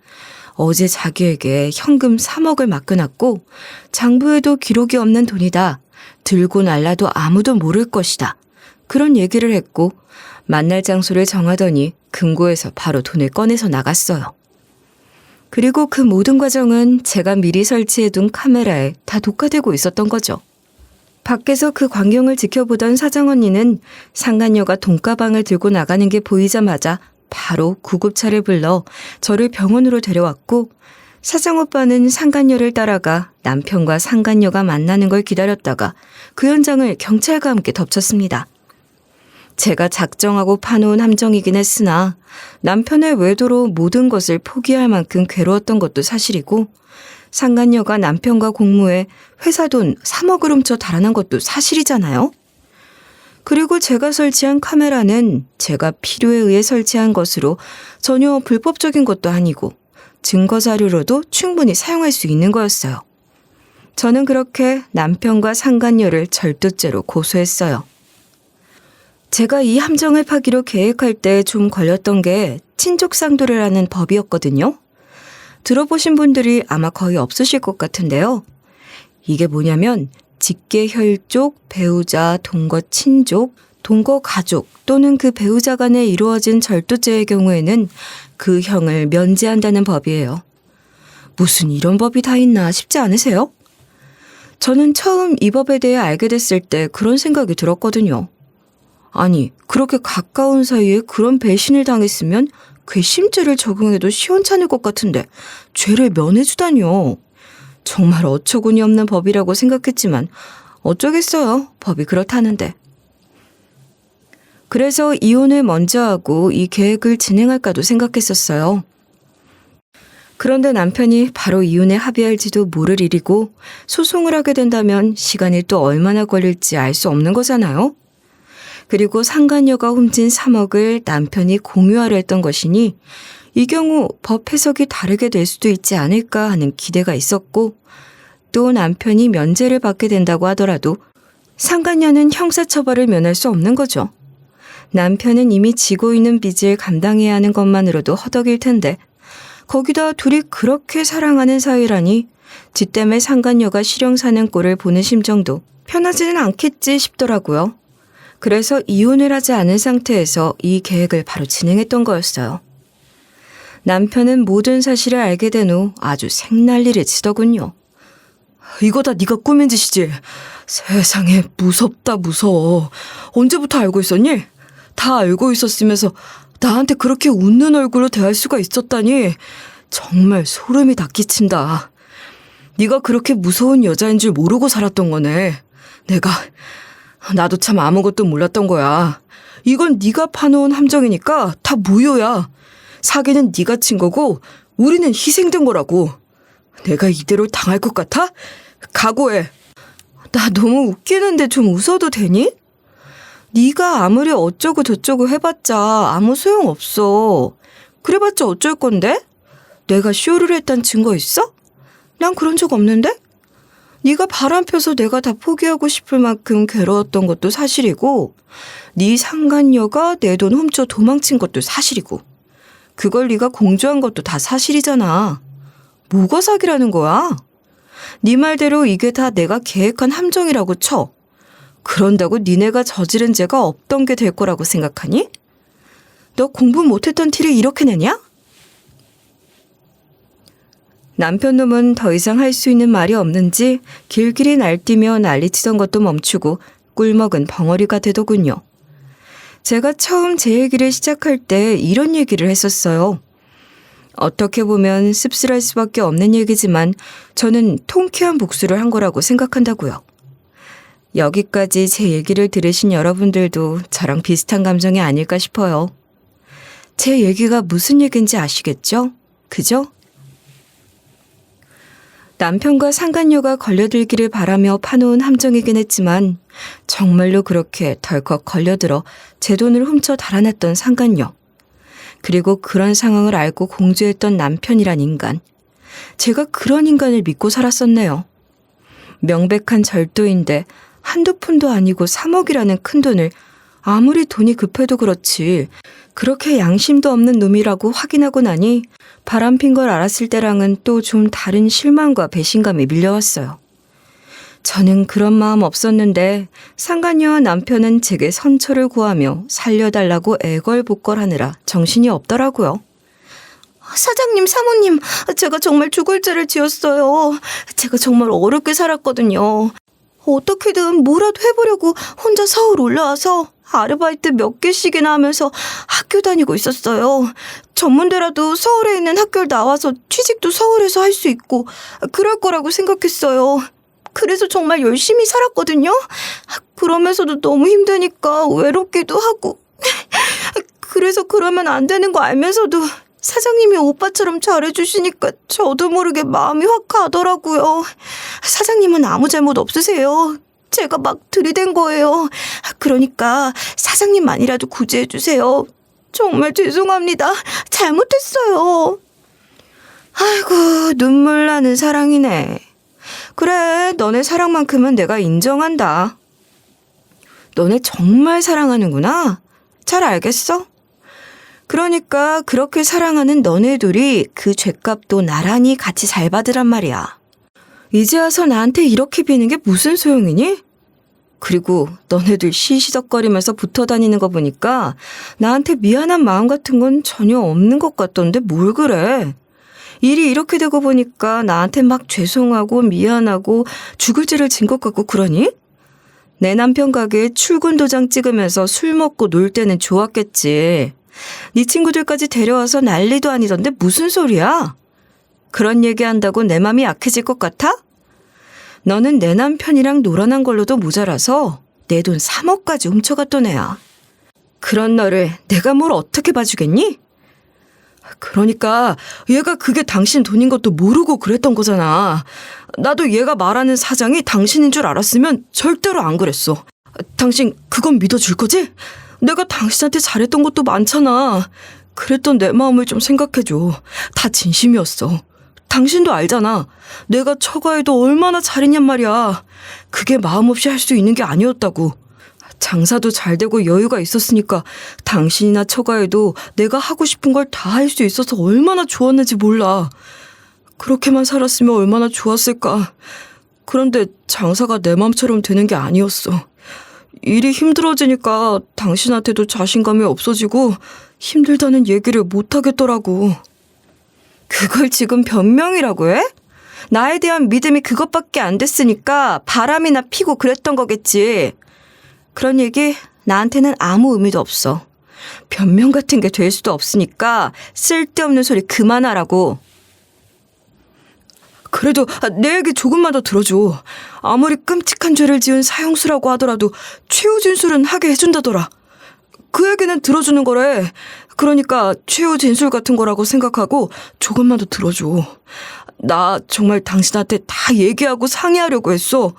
어제 자기에게 현금 3억을 맡겨놨고 장부에도 기록이 없는 돈이다. 들고 날라도 아무도 모를 것이다. 그런 얘기를 했고 만날 장소를 정하더니 금고에서 바로 돈을 꺼내서 나갔어요. 그리고 그 모든 과정은 제가 미리 설치해둔 카메라에 다 녹화되고 있었던 거죠. 밖에서 그 광경을 지켜보던 사장 언니는 상간녀가 돈가방을 들고 나가는 게 보이자마자 바로 구급차를 불러 저를 병원으로 데려왔고 사장 오빠는 상간녀를 따라가 남편과 상간녀가 만나는 걸 기다렸다가 그 현장을 경찰과 함께 덮쳤습니다. 제가 작정하고 파놓은 함정이긴 했으나 남편의 외도로 모든 것을 포기할 만큼 괴로웠던 것도 사실이고 상간녀가 남편과 공모해 회사 돈 3억을 훔쳐 달아난 것도 사실이잖아요. 그리고 제가 설치한 카메라는 제가 필요에 의해 설치한 것으로 전혀 불법적인 것도 아니고 증거 자료로도 충분히 사용할 수 있는 거였어요. 저는 그렇게 남편과 상간녀를 절도죄로 고소했어요. 제가 이 함정을 파기로 계획할 때 좀 걸렸던 게 친족상도례라는 법이었거든요. 들어보신 분들이 아마 거의 없으실 것 같은데요. 이게 뭐냐면 직계 혈족, 배우자, 동거, 친족, 동거 가족 또는 그 배우자 간에 이루어진 절도죄의 경우에는 그 형을 면제한다는 법이에요. 무슨 이런 법이 다 있나 싶지 않으세요? 저는 처음 이 법에 대해 알게 됐을 때 그런 생각이 들었거든요. 아니, 그렇게 가까운 사이에 그런 배신을 당했으면 괘씸죄를 적용해도 시원찮을 것 같은데 죄를 면해주다니요. 정말 어처구니 없는 법이라고 생각했지만 어쩌겠어요. 법이 그렇다는데. 그래서 이혼을 먼저 하고 이 계획을 진행할까도 생각했었어요. 그런데 남편이 바로 이혼에 합의할지도 모를 일이고 소송을 하게 된다면 시간이 또 얼마나 걸릴지 알 수 없는 거잖아요. 그리고 상간녀가 훔친 3억을 남편이 공유하려 했던 것이니 이 경우 법 해석이 다르게 될 수도 있지 않을까 하는 기대가 있었고 또 남편이 면제를 받게 된다고 하더라도 상간녀는 형사처벌을 면할 수 없는 거죠. 남편은 이미 지고 있는 빚을 감당해야 하는 것만으로도 허덕일 텐데 거기다 둘이 그렇게 사랑하는 사이라니 지 때문에 상간녀가 실형 사는 꼴을 보는 심정도 편하지는 않겠지 싶더라고요. 그래서 이혼을 하지 않은 상태에서 이 계획을 바로 진행했던 거였어요. 남편은 모든 사실을 알게 된 후 아주 생난리를 치더군요. 이거 다 네가 꾸민 짓이지? 세상에 무섭다 무서워. 언제부터 알고 있었니? 다 알고 있었으면서 나한테 그렇게 웃는 얼굴로 대할 수가 있었다니 정말 소름이 다 끼친다. 네가 그렇게 무서운 여자인 줄 모르고 살았던 거네. 나도 참 아무것도 몰랐던 거야. 이건 네가 파놓은 함정이니까 다 무효야. 사기는 네가 친 거고 우리는 희생된 거라고. 내가 이대로 당할 것 같아? 각오해. 나 너무 웃기는데 좀 웃어도 되니? 네가 아무리 어쩌고 저쩌고 해봤자 아무 소용없어. 그래봤자 어쩔 건데? 내가 쇼를 했단 증거 있어? 난 그런 적 없는데? 네가 바람 펴서 내가 다 포기하고 싶을 만큼 괴로웠던 것도 사실이고 네 상간녀가 내 돈 훔쳐 도망친 것도 사실이고 그걸 네가 공조한 것도 다 사실이잖아. 뭐가 사기라는 거야? 네 말대로 이게 다 내가 계획한 함정이라고 쳐. 그런다고 니네가 저지른 죄가 없던 게 될 거라고 생각하니? 너 공부 못했던 티를 이렇게 내냐? 남편 놈은 더 이상 할 수 있는 말이 없는지 길길이 날뛰며 난리치던 것도 멈추고 꿀먹은 벙어리가 되더군요. 제가 처음 제 얘기를 시작할 때 이런 얘기를 했었어요. 어떻게 보면 씁쓸할 수밖에 없는 얘기지만 저는 통쾌한 복수를 한 거라고 생각한다고요. 여기까지 제 얘기를 들으신 여러분들도 저랑 비슷한 감정이 아닐까 싶어요. 제 얘기가 무슨 얘기인지 아시겠죠? 그죠? 남편과 상간녀가 걸려들기를 바라며 파놓은 함정이긴 했지만 정말로 그렇게 덜컥 걸려들어 제 돈을 훔쳐 달아났던 상간녀. 그리고 그런 상황을 알고 공주했던 남편이란 인간. 제가 그런 인간을 믿고 살았었네요. 명백한 절도인데 한두 푼도 아니고 3억이라는 큰돈을 아무리 돈이 급해도 그렇지 그렇게 양심도 없는 놈이라고 확인하고 나니 바람핀 걸 알았을 때랑은 또 좀 다른 실망과 배신감이 밀려왔어요. 저는 그런 마음 없었는데 상간녀와 남편은 제게 선처를 구하며 살려달라고 애걸복걸하느라 정신이 없더라고요. 사장님, 사모님, 제가 정말 죽을 죄를 지었어요. 제가 정말 어렵게 살았거든요. 어떻게든 뭐라도 해보려고 혼자 서울 올라와서 아르바이트 몇 개씩이나 하면서 학교 다니고 있었어요. 전문대라도 서울에 있는 학교를 나와서 취직도 서울에서 할 수 있고 그럴 거라고 생각했어요. 그래서 정말 열심히 살았거든요. 그러면서도 너무 힘드니까 외롭기도 하고 그래서 그러면 안 되는 거 알면서도 사장님이 오빠처럼 잘해주시니까 저도 모르게 마음이 확 가더라고요. 사장님은 아무 잘못 없으세요. 제가 막 들이댄 거예요. 그러니까 사장님만이라도 구제해주세요. 정말 죄송합니다. 잘못했어요. 아이고, 눈물 나는 사랑이네. 그래, 너네 사랑만큼은 내가 인정한다. 너네 정말 사랑하는구나. 잘 알겠어? 그러니까 그렇게 사랑하는 너네 둘이 그 죗값도 나란히 같이 잘 받으란 말이야. 이제 와서 나한테 이렇게 비는 게 무슨 소용이니? 그리고 너네들 시시덕거리면서 붙어 다니는 거 보니까 나한테 미안한 마음 같은 건 전혀 없는 것 같던데 뭘 그래? 일이 이렇게 되고 보니까 나한테 막 죄송하고 미안하고 죽을 죄를 진 것 같고 그러니? 내 남편 가게에 출근 도장 찍으면서 술 먹고 놀 때는 좋았겠지. 네 친구들까지 데려와서 난리도 아니던데 무슨 소리야? 그런 얘기한다고 내 맘이 약해질 것 같아? 너는 내 남편이랑 놀아난 걸로도 모자라서 내 돈 3억까지 훔쳐갔던 애야. 그런 너를 내가 뭘 어떻게 봐주겠니? 그러니까 얘가 그게 당신 돈인 것도 모르고 그랬던 거잖아. 나도 얘가 말하는 사장이 당신인 줄 알았으면 절대로 안 그랬어. 당신 그건 믿어줄 거지? 내가 당신한테 잘했던 것도 많잖아. 그랬던 내 마음을 좀 생각해줘. 다 진심이었어. 당신도 알잖아. 내가 처가에도 얼마나 잘했냔 말이야. 그게 마음 없이 할 수 있는 게 아니었다고. 장사도 잘 되고 여유가 있었으니까 당신이나 처가에도 내가 하고 싶은 걸 다 할 수 있어서 얼마나 좋았는지 몰라. 그렇게만 살았으면 얼마나 좋았을까. 그런데 장사가 내 맘처럼 되는 게 아니었어. 일이 힘들어지니까 당신한테도 자신감이 없어지고 힘들다는 얘기를 못 하겠더라고. 그걸 지금 변명이라고 해? 나에 대한 믿음이 그것밖에 안 됐으니까 바람이나 피고 그랬던 거겠지. 그런 얘기 나한테는 아무 의미도 없어. 변명 같은 게 될 수도 없으니까 쓸데없는 소리 그만하라고. 그래도 내 얘기 조금만 더 들어줘. 아무리 끔찍한 죄를 지은 사형수라고 하더라도 최후 진술은 하게 해준다더라. 그 얘기는 들어주는 거래. 그러니까 최후 진술 같은 거라고 생각하고 조금만 더 들어줘. 나 정말 당신한테 다 얘기하고 상의하려고 했어.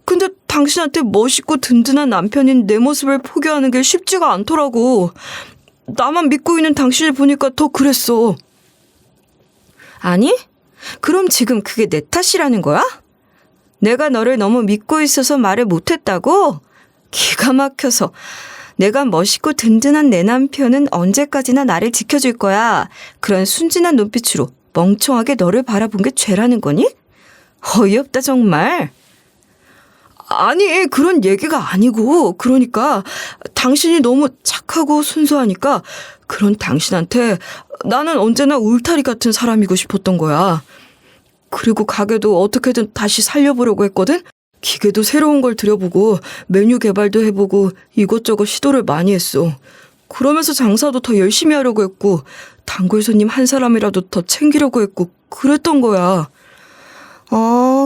근데 당신한테 멋있고 든든한 남편인 내 모습을 포기하는 게 쉽지가 않더라고. 나만 믿고 있는 당신을 보니까 더 그랬어. 아니? 그럼 지금 그게 내 탓이라는 거야? 내가 너를 너무 믿고 있어서 말을 못했다고? 기가 막혀서. 내가 멋있고 든든한 내 남편은 언제까지나 나를 지켜줄 거야. 그런 순진한 눈빛으로 멍청하게 너를 바라본 게 죄라는 거니? 어이없다 정말. 아니 그런 얘기가 아니고 그러니까 당신이 너무 착하고 순수하니까 그런 당신한테 나는 언제나 울타리 같은 사람이고 싶었던 거야. 그리고 가게도 어떻게든 다시 살려보려고 했거든. 기계도 새로운 걸 들여보고 메뉴 개발도 해보고 이것저것 시도를 많이 했어. 그러면서 장사도 더 열심히 하려고 했고 단골 손님 한 사람이라도 더 챙기려고 했고 그랬던 거야.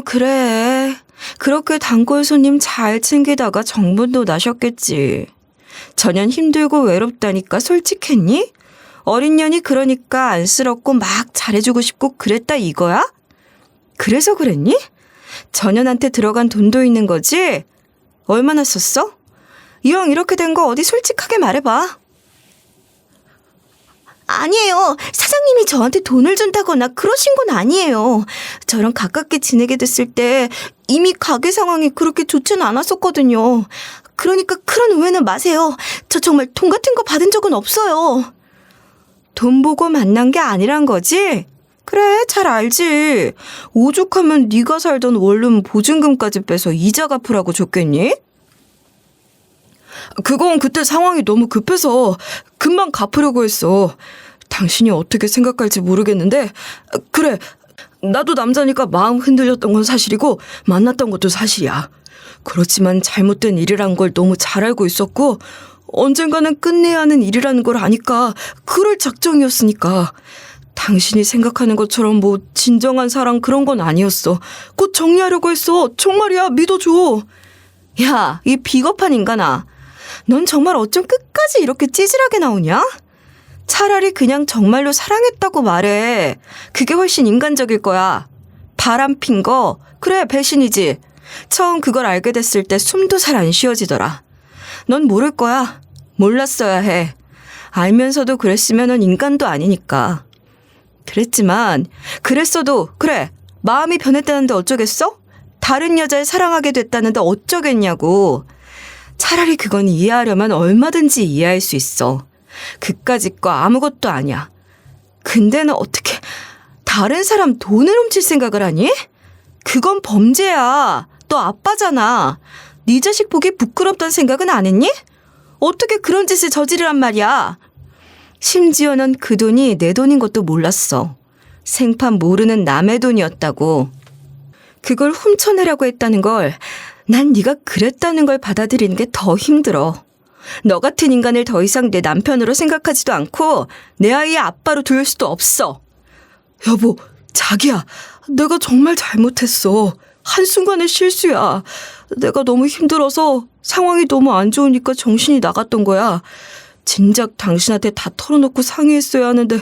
그래. 그렇게 단골 손님 잘 챙기다가 정분도 나셨겠지. 전혀 힘들고 외롭다니까 솔직했니? 어린 년이 그러니까 안쓰럽고 막 잘해주고 싶고 그랬다 이거야? 그래서 그랬니? 전현한테 들어간 돈도 있는 거지? 얼마나 썼어? 이왕 이렇게 된 거 어디 솔직하게 말해봐. 아니에요. 사장님이 저한테 돈을 준다거나 그러신 건 아니에요. 저랑 가깝게 지내게 됐을 때 이미 가게 상황이 그렇게 좋지는 않았었거든요. 그러니까 그런 오해는 마세요. 저 정말 돈 같은 거 받은 적은 없어요. 돈 보고 만난 게 아니란 거지? 그래, 잘 알지. 오죽하면 네가 살던 원룸 보증금까지 빼서 이자 갚으라고 줬겠니? 그건 그때 상황이 너무 급해서 금방 갚으려고 했어. 당신이 어떻게 생각할지 모르겠는데 그래, 나도 남자니까 마음 흔들렸던 건 사실이고 만났던 것도 사실이야. 그렇지만 잘못된 일이란 걸 너무 잘 알고 있었고 언젠가는 끝내야 하는 일이라는 걸 아니까 그럴 작정이었으니까. 당신이 생각하는 것처럼 뭐 진정한 사랑 그런 건 아니었어. 곧 정리하려고 했어. 정말이야, 믿어줘. 야, 이 비겁한 인간아. 넌 정말 어쩜 끝까지 이렇게 찌질하게 나오냐? 차라리 그냥 정말로 사랑했다고 말해. 그게 훨씬 인간적일 거야. 바람 핀 거, 그래 배신이지. 처음 그걸 알게 됐을 때 숨도 잘 안 쉬어지더라. 넌 모를 거야. 몰랐어야 해. 알면서도 그랬으면 넌 인간도 아니니까. 그랬지만 그랬어도 그래 마음이 변했다는데 어쩌겠어? 다른 여자를 사랑하게 됐다는데 어쩌겠냐고. 차라리 그건 이해하려면 얼마든지 이해할 수 있어. 그까짓 거 아무것도 아니야. 근데 너 어떻게 다른 사람 돈을 훔칠 생각을 하니? 그건 범죄야. 너 아빠잖아. 네 자식 보기 부끄럽다는 생각은 안 했니? 어떻게 그런 짓을 저지르란 말이야. 심지어는 그 돈이 내 돈인 것도 몰랐어. 생판 모르는 남의 돈이었다고. 그걸 훔쳐내라고 했다는 걸, 난 네가 그랬다는 걸 받아들이는 게 더 힘들어. 너 같은 인간을 더 이상 내 남편으로 생각하지도 않고 내 아이의 아빠로 둘 수도 없어. 여보, 자기야, 내가 정말 잘못했어. 한순간의 실수야. 내가 너무 힘들어서 상황이 너무 안 좋으니까 정신이 나갔던 거야. 진작 당신한테 다 털어놓고 상의했어야 하는데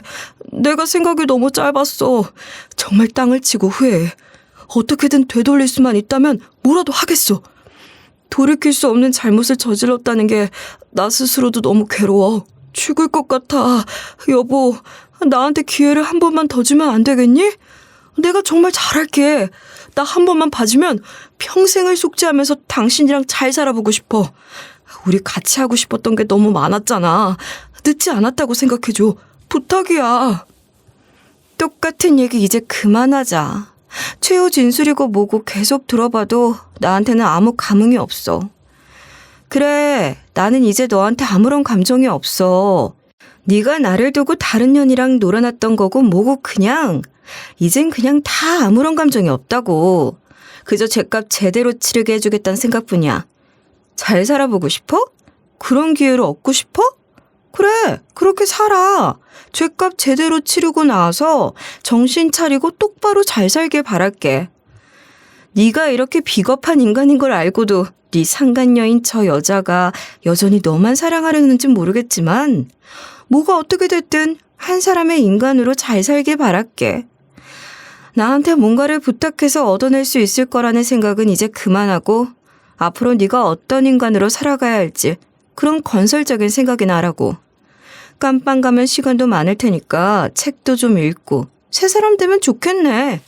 내가 생각이 너무 짧았어. 정말 땅을 치고 후회해. 어떻게든 되돌릴 수만 있다면 뭐라도 하겠어. 돌이킬 수 없는 잘못을 저질렀다는 게 나 스스로도 너무 괴로워. 죽을 것 같아. 여보, 나한테 기회를 한 번만 더 주면 안 되겠니? 내가 정말 잘할게. 나 한 번만 봐주면 평생을 속죄하면서 당신이랑 잘 살아보고 싶어. 우리 같이 하고 싶었던 게 너무 많았잖아. 늦지 않았다고 생각해줘. 부탁이야. 똑같은 얘기 이제 그만하자. 최후 진술이고 뭐고 계속 들어봐도 나한테는 아무 감흥이 없어. 그래, 나는 이제 너한테 아무런 감정이 없어. 네가 나를 두고 다른 년이랑 놀아놨던 거고 뭐고 이젠 그냥 다 아무런 감정이 없다고. 그저 죗값 제대로 치르게 해주겠다는 생각뿐이야. 잘 살아보고 싶어? 그런 기회를 얻고 싶어? 그래, 그렇게 살아. 죗값 제대로 치르고 나와서 정신 차리고 똑바로 잘 살길 바랄게. 네가 이렇게 비겁한 인간인 걸 알고도 네 상간녀인 저 여자가 여전히 너만 사랑하려는지 모르겠지만 뭐가 어떻게 됐든 한 사람의 인간으로 잘 살길 바랄게. 나한테 뭔가를 부탁해서 얻어낼 수 있을 거라는 생각은 이제 그만하고 앞으로 네가 어떤 인간으로 살아가야 할지 그런 건설적인 생각이나 하라고. 깜빵 가면 시간도 많을 테니까 책도 좀 읽고 새 사람 되면 좋겠네.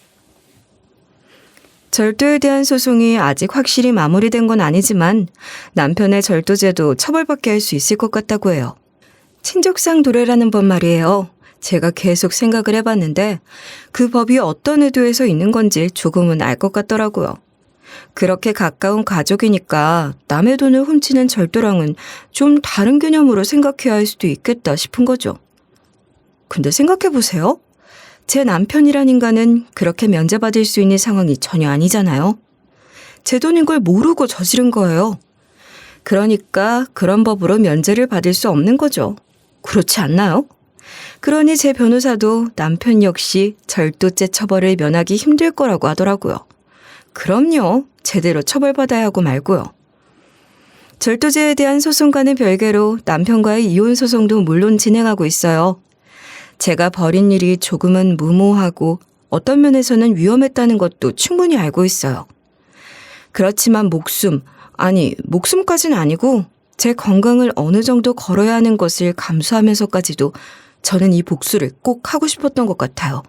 절도에 대한 소송이 아직 확실히 마무리된 건 아니지만 남편의 절도죄도 처벌받게 할 수 있을 것 같다고 해요. 친족상 도래라는 법 말이에요. 제가 계속 생각을 해봤는데 그 법이 어떤 의도에서 있는 건지 조금은 알 것 같더라고요. 그렇게 가까운 가족이니까 남의 돈을 훔치는 절도랑은 좀 다른 개념으로 생각해야 할 수도 있겠다 싶은 거죠. 근데 생각해보세요. 제 남편이란 인간은 그렇게 면제받을 수 있는 상황이 전혀 아니잖아요. 제 돈인 걸 모르고 저지른 거예요. 그러니까 그런 법으로 면제를 받을 수 없는 거죠. 그렇지 않나요? 그러니 제 변호사도 남편 역시 절도죄 처벌을 면하기 힘들 거라고 하더라고요. 그럼요. 제대로 처벌받아야 하고 말고요. 절도죄에 대한 소송과는 별개로 남편과의 이혼 소송도 물론 진행하고 있어요. 제가 벌인 일이 조금은 무모하고 어떤 면에서는 위험했다는 것도 충분히 알고 있어요. 그렇지만 목숨까지는 아니고 제 건강을 어느 정도 걸어야 하는 것을 감수하면서까지도 저는 이 복수를 꼭 하고 싶었던 것 같아요.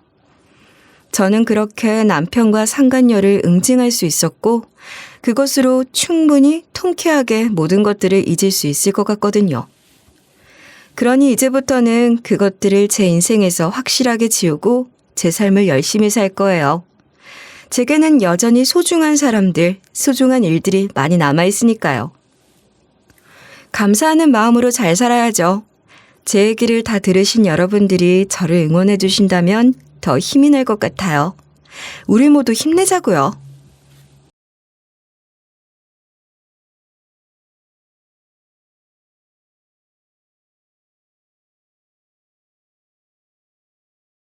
저는 그렇게 남편과 상간녀를 응징할 수 있었고 그것으로 충분히 통쾌하게 모든 것들을 잊을 수 있을 것 같거든요. 그러니 이제부터는 그것들을 제 인생에서 확실하게 지우고 제 삶을 열심히 살 거예요. 제게는 여전히 소중한 사람들, 소중한 일들이 많이 남아있으니까요. 감사하는 마음으로 잘 살아야죠. 제 얘기를 다 들으신 여러분들이 저를 응원해 주신다면 더 힘이 날 것 같아요. 우리 모두 힘내자고요.